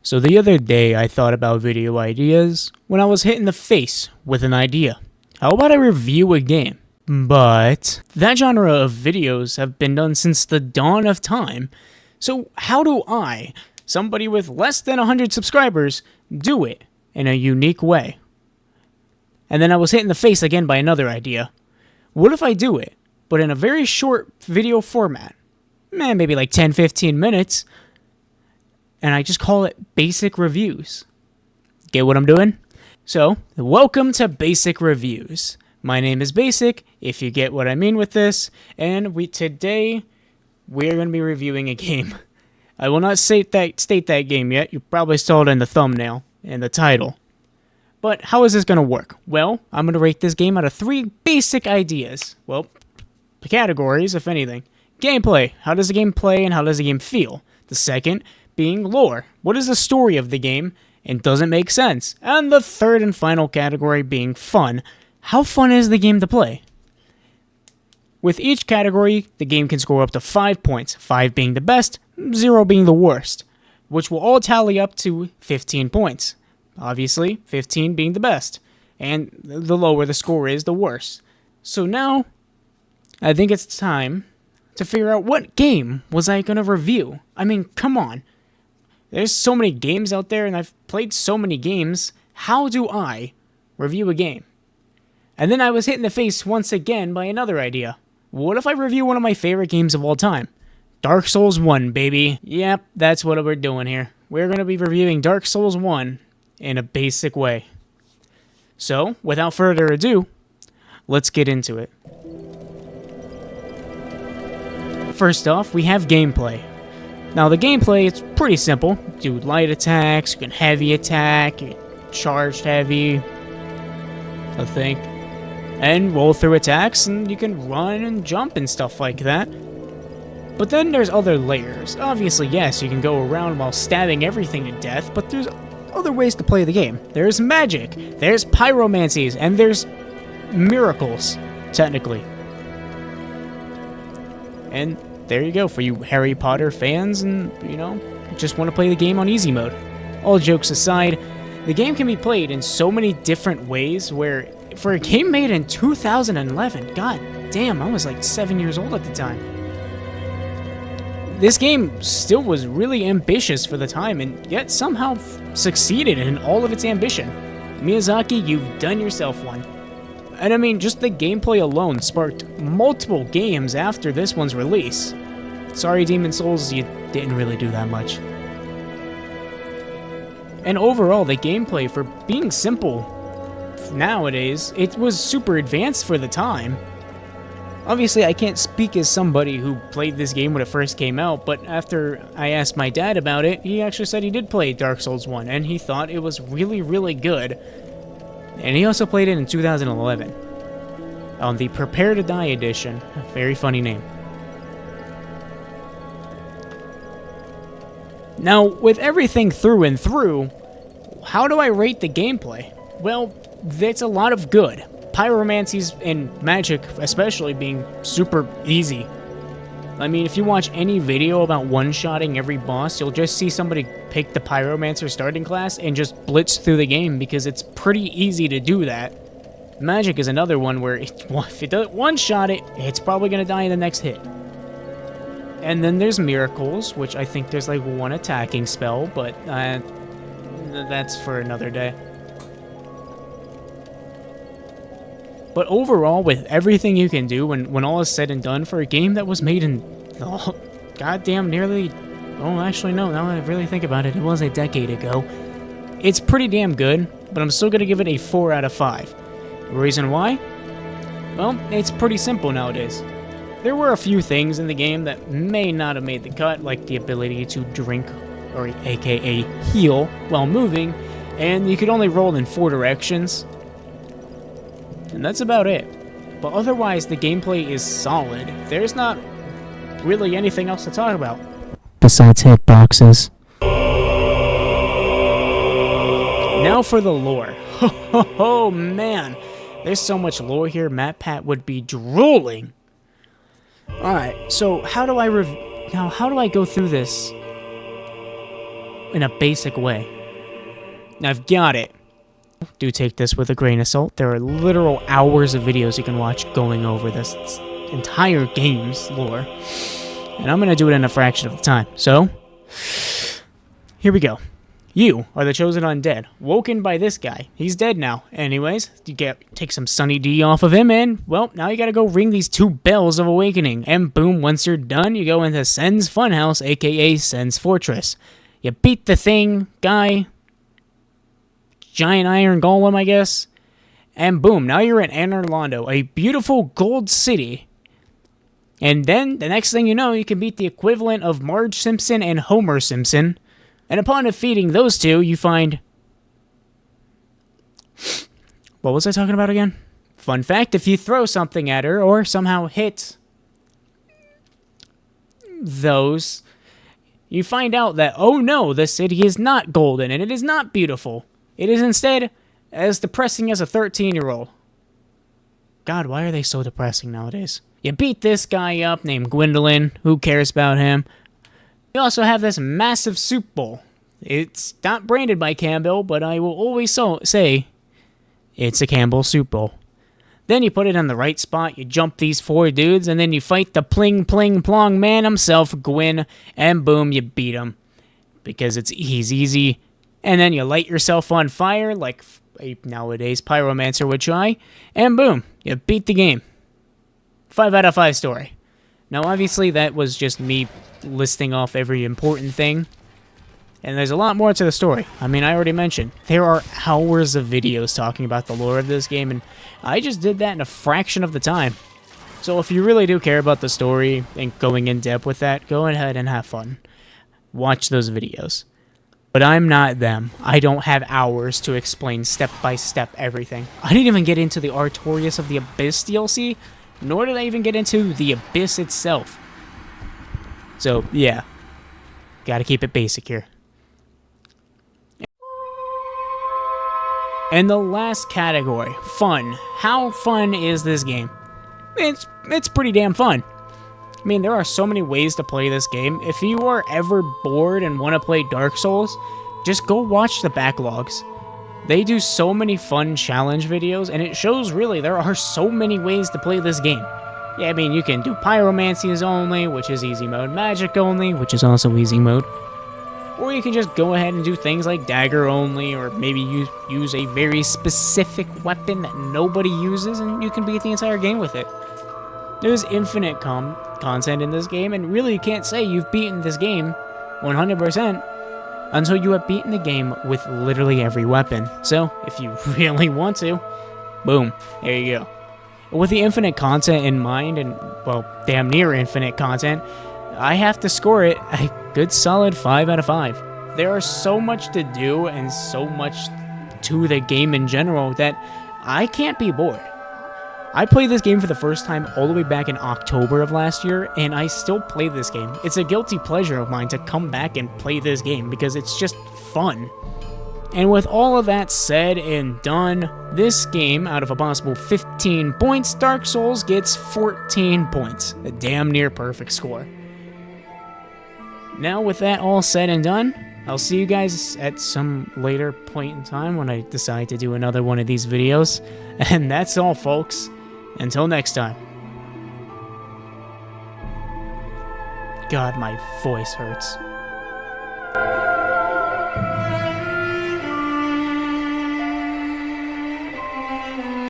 So the other day I thought about video ideas when I was hit in the face with an idea. How about I review a game? But that genre of videos have been done since the dawn of time. So how do I, somebody with less than 100 subscribers, do it in a unique way? And then I was hit in the face again by another idea. What if I do it, but in a very short video format? Maybe like 10-15 minutes. And I just call it Basic Reviews. Get what I'm doing? So, welcome to Basic Reviews. My name is Basic, if you get what I mean with this, and today we're going to be reviewing a game. I will not state that game yet. You probably saw it in the thumbnail and the title. But how is this going to work? Well, I'm going to rate this game out of 3 basic ideas. Well, categories, if anything. Gameplay. How does the game play and how does the game feel? The second being lore. What is the story of the game and does it make sense? And the third and final category being fun. How fun is the game to play? With each category, the game can score up to 5 points, 5 being the best, 0 being the worst, which will all tally up to 15 points. Obviously, 15 being the best, and the lower the score is, the worse. So now, I think it's time to figure out what game was I going to review. I mean, come on. There's so many games out there, and I've played so many games. How do I review a game? And then I was hit in the face once again by another idea. What if I review one of my favorite games of all time? Dark Souls 1, baby. Yep, that's what we're doing here. We're going to be reviewing Dark Souls 1 in a basic way. So, without further ado, let's get into it. First off, we have gameplay. Now, the gameplay, it's pretty simple. Do light attacks, you can heavy attack, you can charged heavy, I think. And roll through attacks, and you can run and jump and stuff like that. But then there's other layers. Obviously, yes, you can go around while stabbing everything to death, but there's other ways to play the game. There's magic, there's pyromancies, and there's miracles, technically. And there you go for you Harry Potter fans and, just want to play the game on easy mode. All jokes aside, the game can be played in so many different ways where, for a game made in 2011, god damn, I was like 7 years old at the time. This game still was really ambitious for the time and yet somehow succeeded in all of its ambition. Miyazaki, you've done yourself one. And I mean, just the gameplay alone sparked multiple games after this one's release. Sorry, Demon's Souls, you didn't really do that much. And overall, the gameplay, for being simple nowadays, it was super advanced for the time. Obviously, I can't speak as somebody who played this game when it first came out, but after I asked my dad about it, he actually said he did play Dark Souls 1, and he thought it was really, really good. And he also played it in 2011 on the Prepare to Die edition. A very funny name. Now, with everything through and through, how do I rate the gameplay? Well, it's a lot of good. Pyromancies and magic especially being super easy. I mean, if you watch any video about one-shotting every boss, you'll just see somebody pick the Pyromancer starting class and just blitz through the game because it's pretty easy to do that. Magic is another one where if it does one-shot it, it's probably going to die in the next hit. And then there's miracles, which I think there's like one attacking spell, but that's for another day. But overall, with everything you can do, when all is said and done, for a game that was made in, goddamn nearly, actually no, now that I really think about it, it was a decade ago. It's pretty damn good, but I'm still going to give it a 4 out of 5. The reason why? Well, it's pretty simple nowadays. There were a few things in the game that may not have made the cut, like the ability to drink, or aka heal, while moving, and you could only roll in 4 directions. And that's about it. But otherwise, the gameplay is solid. There's not really anything else to talk about. Besides hitboxes. Now for the lore. Oh man. There's so much lore here, MatPat would be drooling. Alright, so how do I go through this in a basic way. I've got it. Do take this with a grain of salt. There are literal hours of videos you can watch going over this entire game's lore. And I'm going to do it in a fraction of the time. So, here we go. You are the chosen undead, woken by this guy. He's dead now. Anyways, you take some Sunny D off of him, and, well, now you gotta go ring these 2 bells of awakening. And boom, once you're done, you go into Sen's Funhouse, aka Sen's Fortress. You beat the thing, guy, giant iron golem, I guess. And boom, now you're in Anor Londo, a beautiful gold city. And then, the next thing you know, you can beat the equivalent of Marge Simpson and Homer Simpson. And upon defeating those 2, you find... What was I talking about again? Fun fact, if you throw something at her or somehow hit those, you find out that, oh no, the city is not golden and it is not beautiful. It is instead as depressing as a 13-year-old. God, why are they so depressing nowadays? You beat this guy up named Gwendolyn. Who cares about him? We also have this massive soup bowl. It's not branded by Campbell, but I will always say it's a Campbell soup bowl. Then you put it in the right spot, you jump these 4 dudes, and then you fight the pling pling plong man himself, Gwyn, and boom, you beat him. Because he's easy. And then you light yourself on fire, like a nowadays pyromancer would try, and boom, you beat the game. 5 out of 5 story. Now, obviously, that was just me listing off every important thing. And there's a lot more to the story. I mean, I already mentioned, there are hours of videos talking about the lore of this game, and I just did that in a fraction of the time. So if you really do care about the story and going in depth with that, go ahead and have fun. Watch those videos. But I'm not them. I don't have hours to explain step by step everything. I didn't even get into the Artorias of the Abyss DLC, nor did I even get into the Abyss itself. So, yeah. Gotta keep it basic here. And the last category, fun. How fun is this game? It's pretty damn fun. I mean, there are so many ways to play this game. If you are ever bored and want to play Dark Souls, just go watch the backlogs. They do so many fun challenge videos, and it shows really there are so many ways to play this game. Yeah, I mean, you can do pyromancies only, which is easy mode, magic only, which is also easy mode. Or you can just go ahead and do things like dagger only, or maybe use a very specific weapon that nobody uses, and you can beat the entire game with it. There's infinite content in this game, and really you can't say you've beaten this game 100% until you have beaten the game with literally every weapon. So, if you really want to, boom, there you go. With the infinite content in mind, and, well, damn near infinite content, I have to score it a good solid 5 out of 5. There are so much to do and so much to the game in general that I can't be bored. I played this game for the first time all the way back in October of last year, and I still play this game. It's a guilty pleasure of mine to come back and play this game because it's just fun. And with all of that said and done, this game, out of a possible 15 points, Dark Souls gets 14 points. A damn near perfect score. Now, with that all said and done, I'll see you guys at some later point in time when I decide to do another one of these videos. And that's all, folks. Until next time. God, my voice hurts.